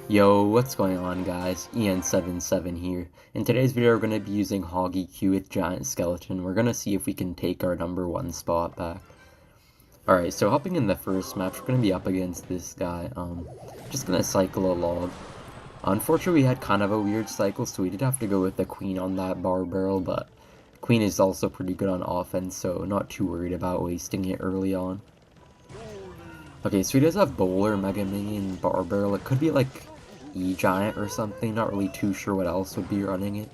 Yo, what's going on guys? EN77 here. In today's video we're going to be using Hog EQ with Giant Skeleton. We're going to see if we can take our #1 spot back. Alright, so hopping in the first match, we're going to be up against this guy. Just going to cycle a log. Unfortunately we had kind of a weird cycle, so we did have to go with the Queen on that bar barrel, but Queen is also pretty good on offense, so not too worried about wasting it early on. Okay, so he does have Bowler, Mega Minion, Bar Barrel. It could be like E-Giant or something, not really too sure what else would be running it.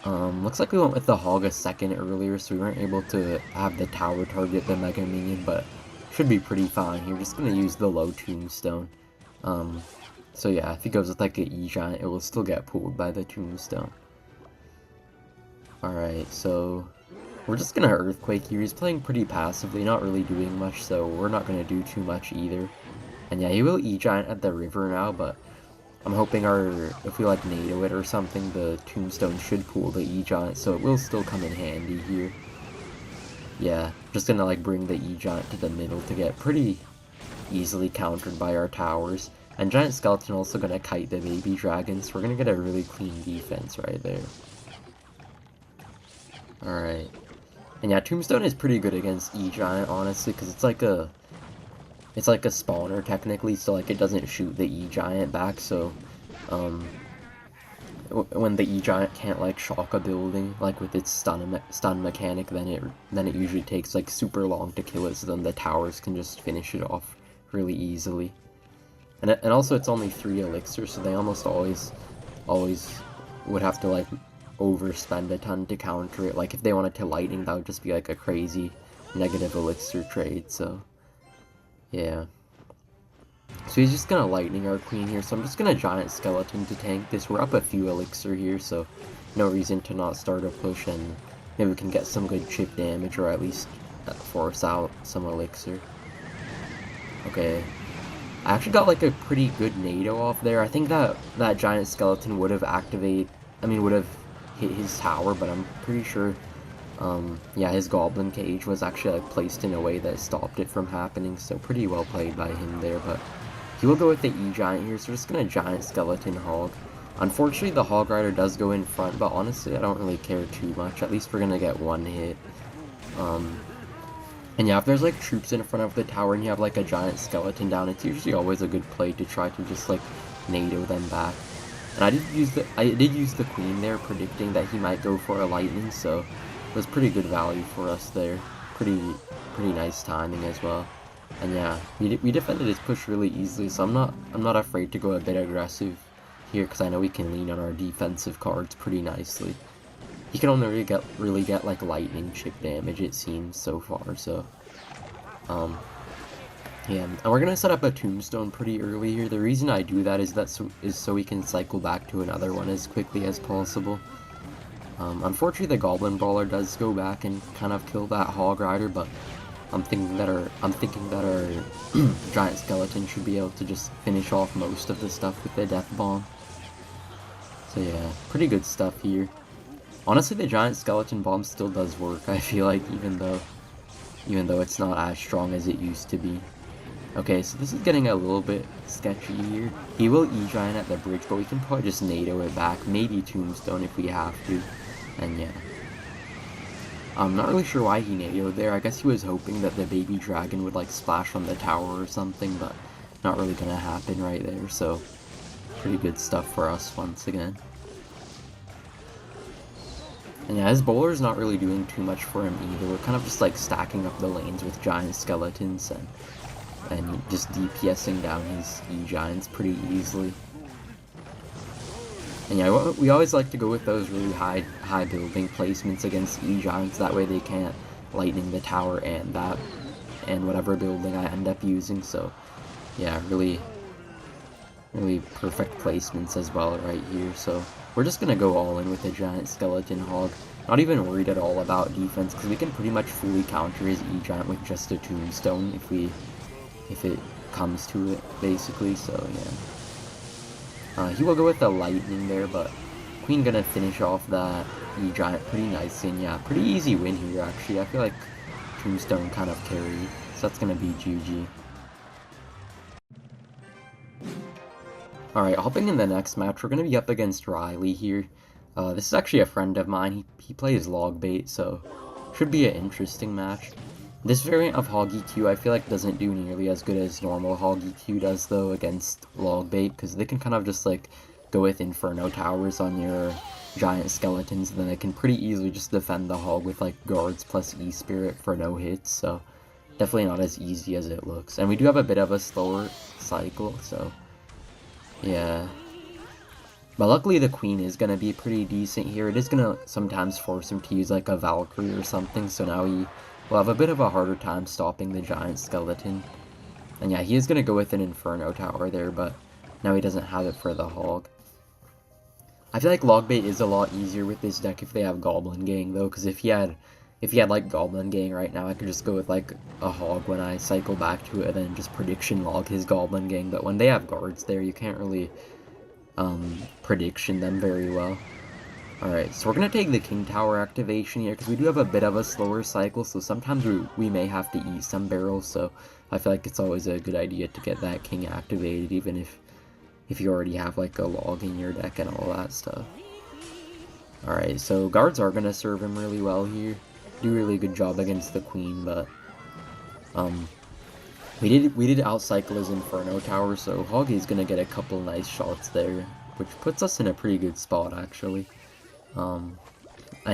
Looks like we went with the Hog a second earlier, so we weren't able to have the tower target the Mega Minion, but should be pretty fine here. Just gonna use the low Tombstone. So yeah, if he goes with like an E-Giant, it will still get pulled by the Tombstone. Alright, so we're just gonna Earthquake here. He's playing pretty passively, not really doing much, so we're not gonna do too much either. And yeah, he will E-Giant at the river now, but I'm hoping if we like NATO it or something, the Tombstone should pull the E-Giant, so it will still come in handy here. Yeah, just gonna like bring the E-Giant to the middle to get pretty easily countered by our towers. And Giant Skeleton also gonna kite the baby dragons, so we're gonna get a really clean defense right there. Alright. And yeah, Tombstone is pretty good against E-Giant, honestly, because it's like a spawner, technically, so like it doesn't shoot the E-Giant back, so when the E-Giant can't like shock a building, like with its stun mechanic, then it usually takes like super long to kill it, so then the towers can just finish it off really easily. And also it's only 3 elixirs, so they almost always would have to like overspend a ton to counter it. Like if they wanted to lightning, that would just be like a crazy negative elixir trade, so yeah. So he's just gonna lightning our queen here, so I'm just gonna Giant Skeleton to tank this. We're up a few elixir here, so no reason to not start a push, and maybe we can get some good chip damage, or at least force out some elixir. Okay. I actually got like a pretty good NATO off there. I think that Giant Skeleton would have would have hit his tower, but I'm pretty sure, yeah, his Goblin Cage was actually like placed in a way that stopped it from happening, so pretty well played by him there. But he will go with the E-Giant here, so we're just gonna Giant Skeleton Hog. Unfortunately, the Hog Rider does go in front, but honestly, I don't really care too much. At least we're gonna get one hit. And yeah, if there's like troops in front of the tower and you have like a Giant Skeleton down, it's usually always a good play to try to just like NATO them back. And I did use the Queen there, predicting that he might go for a lightning, so it was pretty good value for us there. Pretty nice timing as well. And yeah, we defended his push really easily, so I'm not afraid to go a bit aggressive here, because I know we can lean on our defensive cards pretty nicely. He can only really get like lightning chip damage, it seems, so far, so yeah, and we're gonna set up a Tombstone pretty early here. The reason I do that is so we can cycle back to another one as quickly as possible. Unfortunately, the Goblin Brawler does go back and kind of kill that Hog Rider, but I'm thinking that our Giant Skeleton should be able to just finish off most of the stuff with the Death Bomb. So yeah, pretty good stuff here. Honestly, the Giant Skeleton Bomb still does work, I feel like, even though it's not as strong as it used to be. Okay, so this is getting a little bit sketchy here. He will E-Giant at the bridge, but we can probably just NATO it back, maybe Tombstone if we have to, and yeah. I'm not really sure why he NATO'd there. I guess he was hoping that the baby dragon would like splash on the tower or something, but not really gonna happen right there, so pretty good stuff for us once again. And yeah, his Bowler's not really doing too much for him either. We're kind of just like stacking up the lanes with Giant Skeletons and just DPSing down his E-Giants pretty easily. And yeah, we always like to go with those really high building placements against E-Giants, that way they can't lightning the tower and whatever building I end up using, so yeah, really perfect placements as well right here. So we're just gonna go all in with the Giant Skeleton Hog. Not even worried at all about defense, because we can pretty much fully counter his E-Giant with just a Tombstone if it comes to it, basically, so yeah. He will go with the lightning there, but Queen gonna finish off that E-Giant pretty nicely, and yeah, pretty easy win here actually. I feel like Tombstone kind of carried, so that's gonna be GG. Alright, hopping in the next match, we're going to be up against Riley here. This is actually a friend of mine. He plays Logbait, so should be an interesting match. This variant of Hog EQ I feel like doesn't do nearly as good as normal Hog EQ does though against Logbait, because they can kind of just like go with Inferno Towers on your giant skeletons, and then they can pretty easily just defend the Hog with like guards plus E-Spirit for no hits, so definitely not as easy as it looks. And we do have a bit of a slower cycle, so yeah. But luckily the Queen is going to be pretty decent here. It is going to sometimes force him to use like a Valkyrie or something, so now he will have a bit of a harder time stopping the giant skeleton. And yeah, he is going to go with an Inferno Tower there, but now he doesn't have it for the Hog. I feel like Logbait is a lot easier with this deck if they have Goblin Gang though, because if he had like Goblin Gang right now, I could just go with like a Hog when I cycle back to it and then just prediction log his Goblin Gang. But when they have guards there, you can't really prediction them very well. Alright, so we're going to take the King Tower activation here, because we do have a bit of a slower cycle, so sometimes we may have to eat some barrels, so I feel like it's always a good idea to get that King activated, even if you already have like a log in your deck and all that stuff. Alright, so guards are going to serve him really well here. Do a really good job against the Queen, but we did outcycle his Inferno Tower, so Hog is gonna get a couple nice shots there, which puts us in a pretty good spot actually. And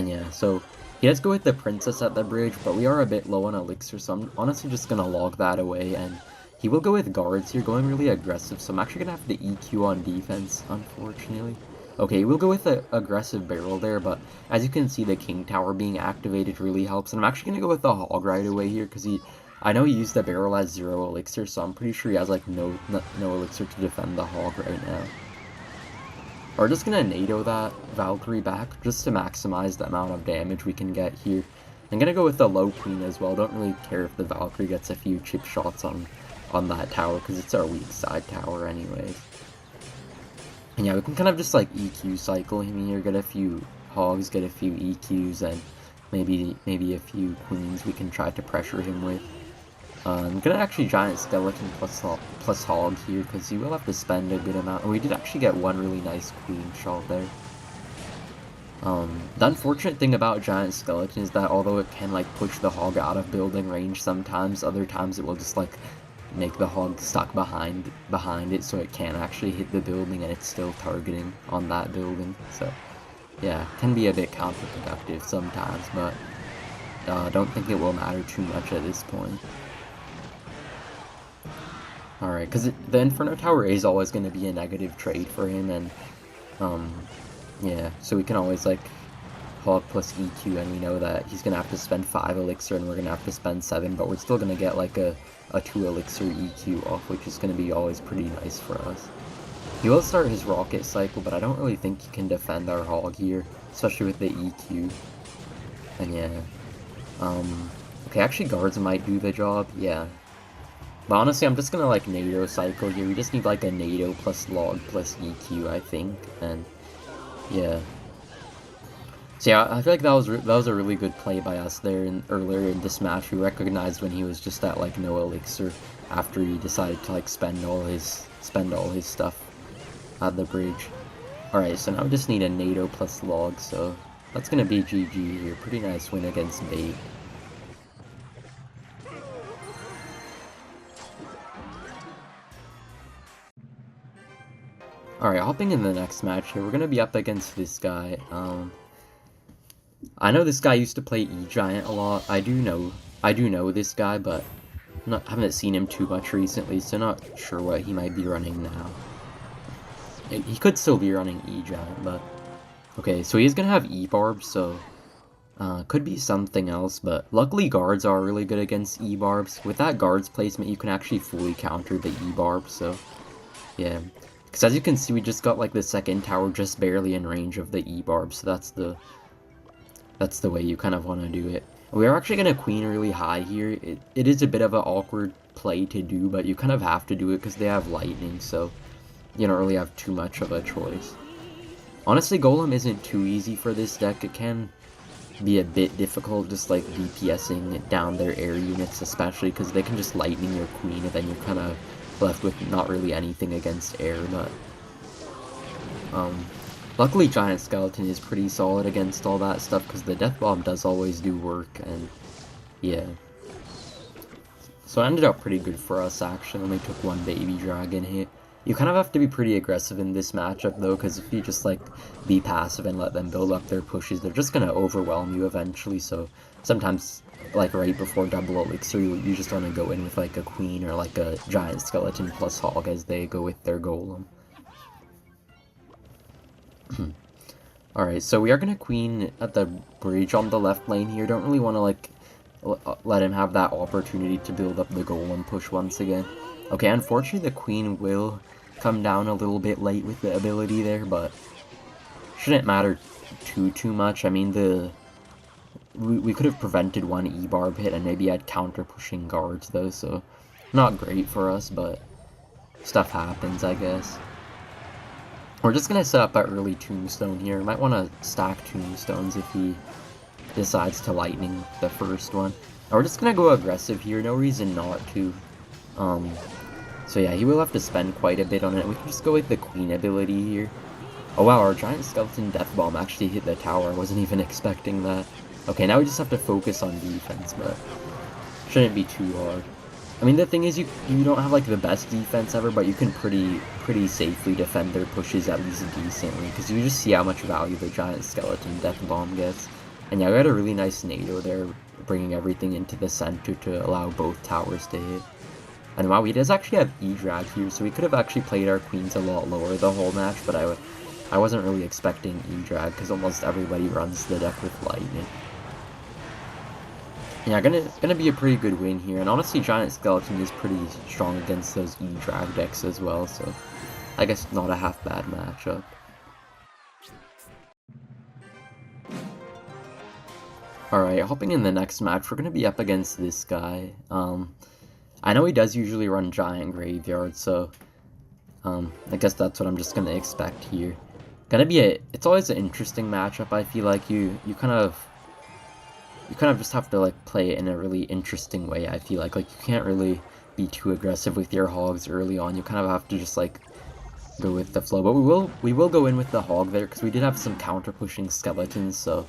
yeah, so he does go with the Princess at the bridge, but we are a bit low on elixir, so I'm honestly just gonna log that away, and he will go with guards here, going really aggressive, so I'm actually gonna have to EQ on defense, unfortunately. Okay, we'll go with an aggressive barrel there, but as you can see, the King Tower being activated really helps, and I'm actually gonna go with the Hog right away here, because I know he used the barrel as 0 elixir, so I'm pretty sure he has like no elixir to defend the Hog right now. We're just gonna NATO that Valkyrie back just to maximize the amount of damage we can get here. I'm gonna go with the low Queen as well. Don't really care if the Valkyrie gets a few chip shots on that tower, because it's our weak side tower anyways. And yeah, we can kind of just like EQ cycle him here, get a few Hogs, get a few EQs, and maybe a few Queens we can try to pressure him with. I'm gonna actually Giant Skeleton plus Hog here, because he will have to spend a good amount. And we did actually get one really nice Queen shot there. The unfortunate thing about Giant Skeleton is that although it can like push the Hog out of building range sometimes, other times it will just like make the Hog stuck behind it, so it can't actually hit the building and it's still targeting on that building. So yeah, can be a bit counterproductive sometimes, but don't think it will matter too much at this point. Alright, because the Inferno Tower is always going to be a negative trade for him, and yeah, so we can always like Hog plus EQ, and we know that he's going to have to spend 5 elixir and we're going to have to spend 7, but we're still going to get like a 2 elixir EQ off, which is going to be always pretty nice for us. He will start his rocket cycle, but I don't really think he can defend our Hog here, especially with the EQ. And yeah, okay, actually guards might do the job, yeah. But honestly, I'm just gonna like NATO cycle here. We just need like a NATO plus log plus EQ, I think, and yeah. So yeah, I feel like that was a really good play by us there earlier in this match. We recognized when he was just at like no elixir after he decided to like spend all his stuff at the bridge. Alright, so now we just need a NATO plus log, so that's gonna be GG here. Pretty nice win against Bait. Alright, hopping in the next match here, we're gonna be up against this guy. I know this guy used to play E-Giant a lot. I do know this guy, but haven't seen him too much recently, so not sure what he might be running now. He could still be running E-Giant, but okay, so he's gonna have E-Barb, so could be something else, but luckily guards are really good against E-Barbs. With that guards placement, you can actually fully counter the E-Barb, so yeah. Because as you can see, we just got like the second tower just barely in range of the E-Barb, so that's the way you kind of want to do it. We are actually going to Queen really high here. It is a bit of an awkward play to do, but you kind of have to do it because they have lightning, so you don't really have too much of a choice. Honestly, Golem isn't too easy for this deck. It can be a bit difficult just like DPSing down their air units, especially because they can just lightning your Queen and then you're kind of left with not really anything against air. But Luckily Giant Skeleton is pretty solid against all that stuff, because the Death Bomb does always do work, and yeah. So it ended up pretty good for us, actually. Only took one baby dragon hit. You kind of have to be pretty aggressive in this matchup, though, because if you just, like, be passive and let them build up their pushes, they're just gonna overwhelm you eventually, so sometimes, like, right before double elixir, you just want to go in with, like, a queen or, like, a giant skeleton plus hog as they go with their golem. Alright, so we are gonna queen at the bridge on the left lane here. Don't really want to, like, let him have that opportunity to build up the golem push once again. Okay, unfortunately the queen will come down a little bit late with the ability there, but shouldn't matter too much. I mean, we could have prevented one E-barb hit and maybe had counter pushing guards though, so not great for us, but stuff happens, I guess. We're just gonna set up an early tombstone here. Might want to stack tombstones if he decides to lightning the first one. We're just gonna go aggressive here, no reason not to. So yeah, he will have to spend quite a bit on it. We can just go with the queen ability here. Oh wow, our giant skeleton death bomb actually hit the tower. I wasn't even expecting that. Okay, now we just have to focus on defense, but shouldn't be too hard. I mean, the thing is, you don't have like the best defense ever, but you can pretty safely defend their pushes at least decently, because you just see how much value the giant skeleton death bomb gets. And yeah, we had a really nice NATO there, bringing everything into the center to allow both towers to hit. And wow, he does actually have E-drag here, so we could have actually played our queens a lot lower the whole match, but I wasn't really expecting E-drag, because almost everybody runs the deck with lightning. Yeah, gonna be a pretty good win here, and honestly Giant Skeleton is pretty strong against those E-drag decks as well, so I guess not a half bad matchup. Alright, hopping in the next match, we're gonna be up against this guy. I know he does usually run Giant Graveyard, so I guess that's what I'm just gonna expect here. It's always an interesting matchup. I feel like you kind of just have to like play it in a really interesting way. I feel like you can't really be too aggressive with your hogs early on. You kind of have to just like go with the flow. But we will go in with the hog there, because we did have some counter pushing skeletons, so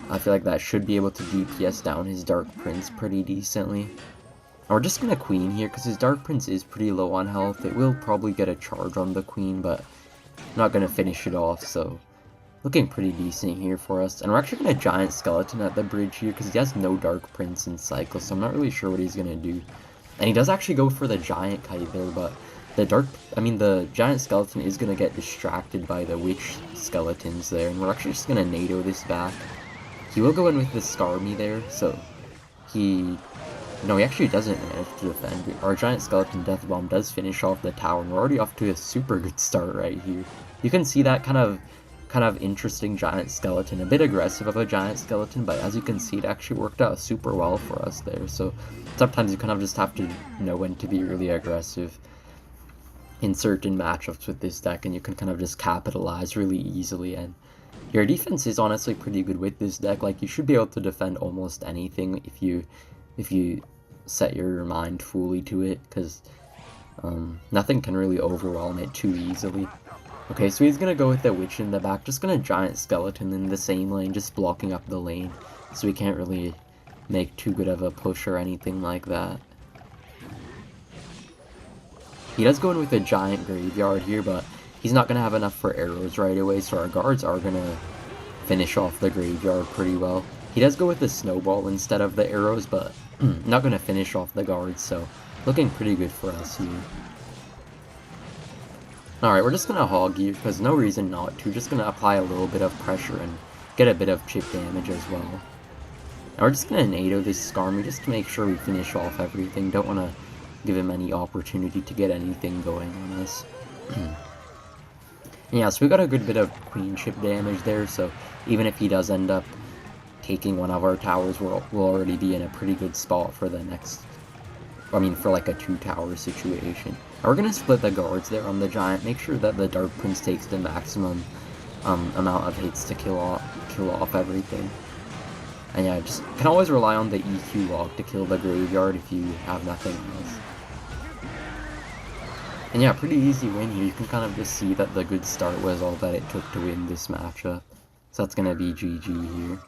I feel like that should be able to DPS down his Dark Prince pretty decently. And we're just gonna queen here, because his Dark Prince is pretty low on health. It will probably get a charge on the queen, but not gonna finish it off, so looking pretty decent here for us. And we're actually gonna Giant Skeleton at the bridge here, because he has no Dark Prince in cycle, so I'm not really sure what he's gonna do. And he does actually go for the Giant Kite there, but the Giant Skeleton is gonna get distracted by the Witch Skeletons there, and we're actually just gonna NATO this back. He will go in with the Skarmy there, so no, he actually doesn't manage to defend. Our Giant Skeleton Death Bomb does finish off the tower, and we're already off to a super good start right here. You can see that kind of interesting Giant Skeleton, a bit aggressive of a Giant Skeleton, but as you can see, it actually worked out super well for us there. So sometimes you kind of just have to know when to be really aggressive in certain matchups with this deck, and you can kind of just capitalize really easily. And your defense is honestly pretty good with this deck. Like, you should be able to defend almost anything if you set your mind fully to it, because nothing can really overwhelm it too easily. Okay, so he's gonna go with the Witch in the back, just gonna Giant Skeleton in the same lane, just blocking up the lane, so we can't really make too good of a push or anything like that. He does go in with a Giant Graveyard here, but he's not gonna have enough for arrows right away, so our guards are gonna finish off the Graveyard pretty well. He does go with the Snowball instead of the arrows, but not gonna finish off the guards, so looking pretty good for us here. Alright, we're just gonna hog here, because no reason not to. Just gonna apply a little bit of pressure and get a bit of chip damage as well. And we're just gonna NATO this Skarmy just to make sure we finish off everything. Don't wanna give him any opportunity to get anything going on us. Yeah, so we got a good bit of queen chip damage there, so even if he does end up taking one of our towers, we'll already be in a pretty good spot for the next, for like a 2-tower situation. And we're gonna split the guards there on the Giant, make sure that the Dark Prince takes the maximum amount of hits to kill off everything. And yeah, just can always rely on the EQ log to kill the Graveyard if you have nothing else. And yeah, pretty easy win here. You can kind of just see that the good start was all that it took to win this matchup. So that's gonna be GG here.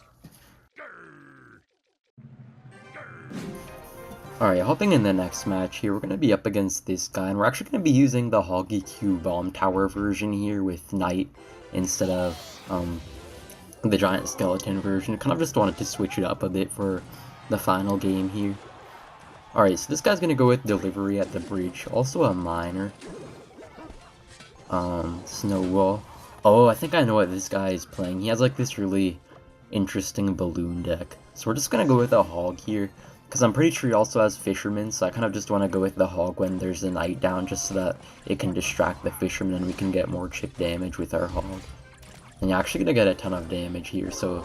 Alright, hopping in the next match here, we're going to be up against this guy, and we're actually going to be using the Hoggy Q Bomb Tower version here with Knight instead of the Giant Skeleton version. I kind of just wanted to switch it up a bit for the final game here. Alright, so this guy's going to go with Delivery at the bridge, also a Miner. Snowball. Oh, I think I know what this guy is playing. He has like this really interesting balloon deck. So we're just going to go with a Hog here. Because I'm pretty sure he also has Fisherman, so I kind of just want to go with the Hog when there's a Knight down, just so that it can distract the Fisherman and we can get more chip damage with our Hog. And you're actually going to get a ton of damage here, so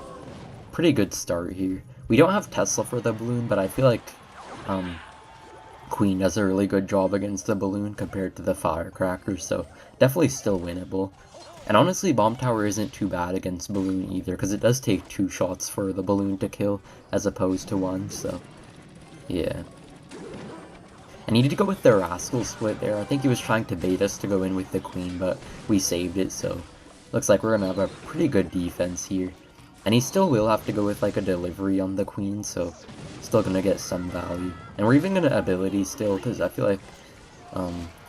pretty good start here. We don't have Tesla for the balloon, but I feel like Queen does a really good job against the balloon compared to the Firecracker, so definitely still winnable. And honestly, Bomb Tower isn't too bad against Balloon either, because it does take 2 shots for the Balloon to kill, as opposed to 1, so yeah. I needed to go with the Rascal split there. I think he was trying to bait us to go in with the Queen, but we saved it, so looks like we're gonna have a pretty good defense here. And he still will have to go with like a Delivery on the Queen, so still gonna get some value. And we're even gonna ability still, because I feel like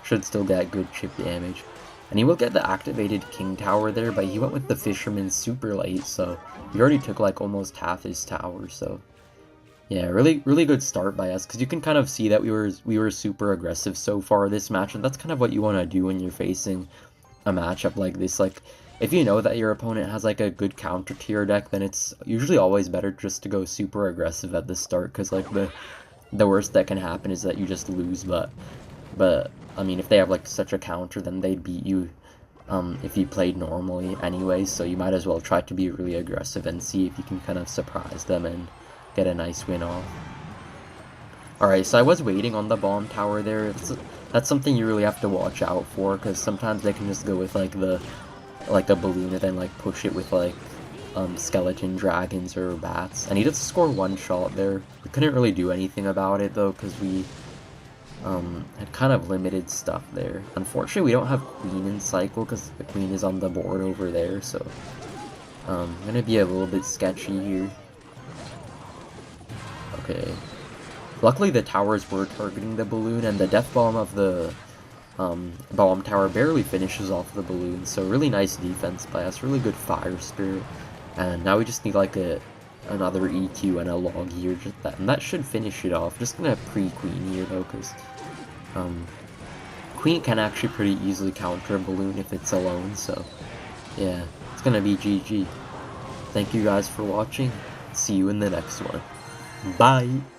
should still get good chip damage. And he will get the activated King Tower there, but he went with the Fisherman super late, so he already took like almost half his tower, so yeah, really good start by us, because you can kind of see that we were super aggressive so far this match, and that's kind of what you want to do when you're facing a matchup like this. Like, if you know that your opponent has like a good counter to your deck, then it's usually always better just to go super aggressive at the start, because like the worst that can happen is that you just lose, but I mean, if they have like such a counter, then they'd beat you if you played normally anyway, so you might as well try to be really aggressive and see if you can kind of surprise them and get a nice win off. Alright, so I was waiting on the Bomb Tower there. That's something you really have to watch out for, because sometimes they can just go with like a balloon and then like push it with like skeleton dragons or bats. And he did score 1 shot there. We couldn't really do anything about it though, because we had kind of limited stuff there. Unfortunately, we don't have Queen in cycle, because the Queen is on the board over there, so gonna be a little bit sketchy here. Okay. Luckily the towers were targeting the balloon, and the death bomb of the bomb tower barely finishes off the balloon, so really nice defense by us, really good fire spirit. And now we just need like another EQ and a log here, and that should finish it off. Just gonna pre-Queen here though, because Queen can actually pretty easily counter a balloon if it's alone, so yeah, it's gonna be GG. Thank you guys for watching. See you in the next one. Bye!